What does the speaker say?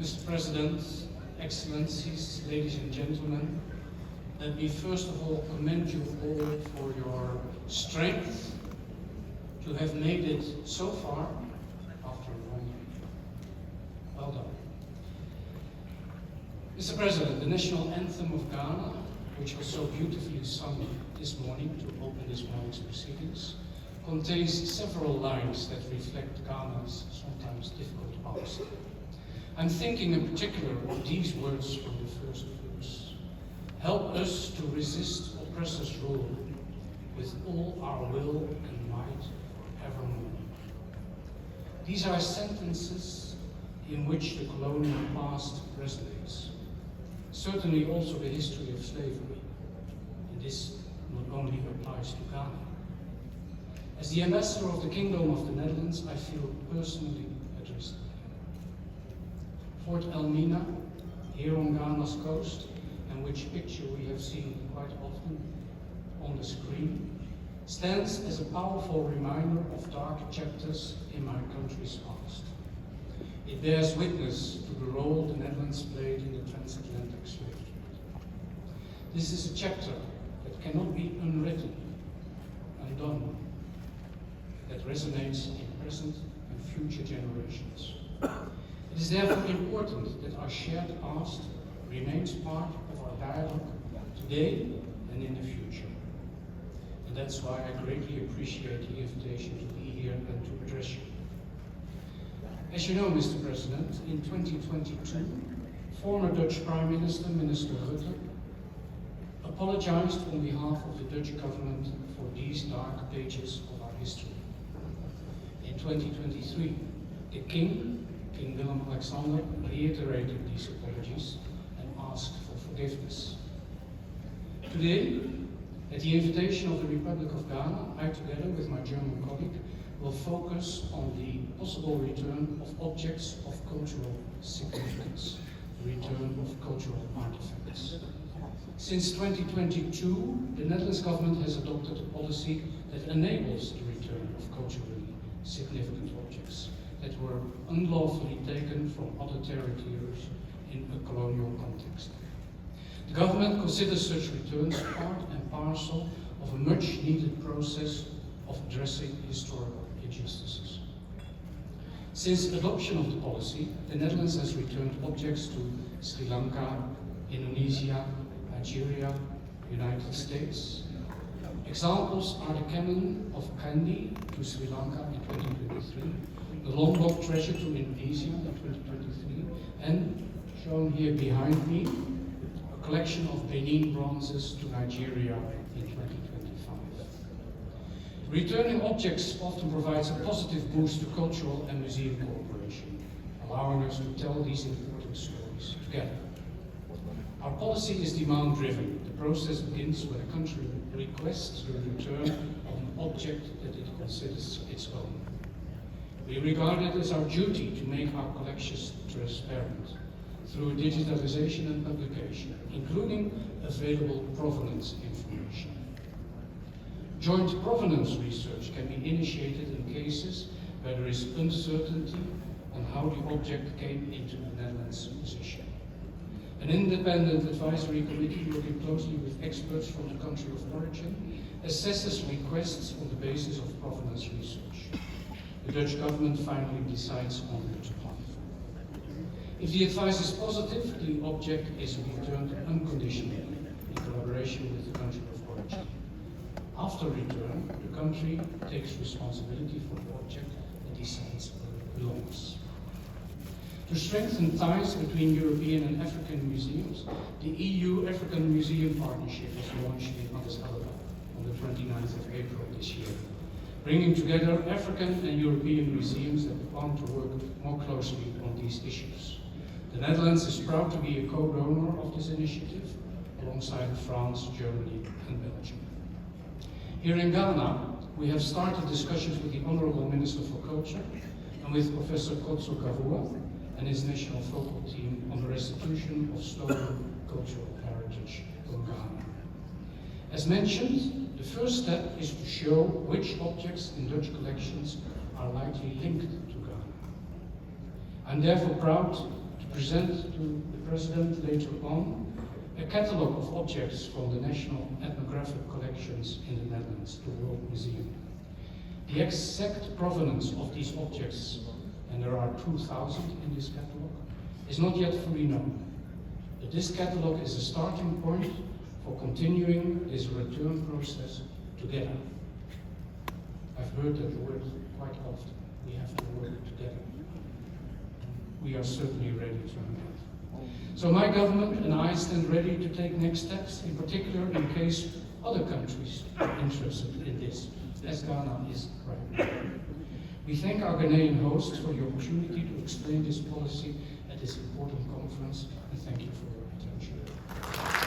Mr. President, Excellencies, ladies and gentlemen, let me first of all commend you all for your strength to have made it so far after a long year. Well done. Mr. President, the national anthem of Ghana, which was so beautifully sung this morning to open this morning's proceedings, contains several lines that reflect Ghana's sometimes difficult past. I'm thinking in particular of these words from the first verse. Help us to resist oppressors' rule with all our will and might forevermore. These are sentences in which the colonial past resonates. Certainly also the history of slavery, and this not only applies to Ghana. As the ambassador of the Kingdom of the Netherlands, I feel personally addressed. Fort Elmina, here on Ghana's coast, and which picture we have seen quite often on the screen, stands as a powerful reminder of dark chapters in my country's past. It bears witness to the role the Netherlands played in the transatlantic slave trade. This is a chapter that cannot be unwritten, undone, that resonates in present and future generations. It is therefore important that our shared past remains part of our dialogue today and in the future. And that's why I greatly appreciate the invitation to be here and to address you. As you know, Mr. President, in 2022, former Dutch Prime Minister, Minister Rutte, apologized on behalf of the Dutch government for these dark pages of our history. In 2023, the King Willem-Alexander, reiterated these apologies and asked for forgiveness. Today, at the invitation of the Republic of Ghana, I, together with my German colleague, will focus on the possible return of objects of cultural significance, the return of cultural artifacts. Since 2022, the Netherlands government has adopted a policy that enables the return of culturally significant objects that were unlawfully taken from other territories in a colonial context. The government considers such returns part and parcel of a much needed process of addressing historical injustices. Since adoption of the policy, the Netherlands has returned objects to Sri Lanka, Indonesia, Nigeria, United States. Examples are the cannon of Kandy to Sri Lanka in 2023, the Lombok treasure to Indonesia in 2023, and, shown here behind me, a collection of Benin bronzes to Nigeria in 2025. Returning objects often provides a positive boost to cultural and museum cooperation, allowing us to tell these important stories together. Our policy is demand-driven. The process begins when a country requests the return of an object that it considers its own. We regard it as our duty to make our collections transparent through digitalization and publication, including available provenance information. Joint provenance research can be initiated in cases where there is uncertainty on how the object came into the Netherlands' possession. An independent advisory committee working closely with experts from the country of origin assesses requests on the basis of provenance research. The Dutch government finally decides on which path. If the advice is positive, the object is returned unconditionally in collaboration with the country of origin. After return, the country takes responsibility for the object and decides where it belongs. To strengthen ties between European and African museums, the EU-African Museum Partnership was launched in Addis Ababa on the 29th of April this year, bringing together African and European museums that want to work more closely on these issues. The Netherlands is proud to be a co-donor of this initiative, alongside France, Germany, and Belgium. Here in Ghana, we have started discussions with the Honorable Minister for Culture and with Professor Kotso Kavua and his national focal team on the restitution of stolen cultural heritage from Ghana. As mentioned, the first step is to show which objects in Dutch collections are likely linked to Ghana. I'm therefore proud to present to the President later on a catalogue of objects from the National Ethnographic Collections in the Netherlands, the World Museum. The exact provenance of these objects, and there are 2,000 in this catalogue, is not yet fully known. But this catalogue is a starting point for continuing this return process together. I've heard that word quite often. We have to work together. We are certainly ready to do that. So my government and I stand ready to take next steps, in particular in case other countries are interested in this, as Ghana is right now. We thank our Ghanaian hosts for the opportunity to explain this policy at this important conference, and thank you for your attention.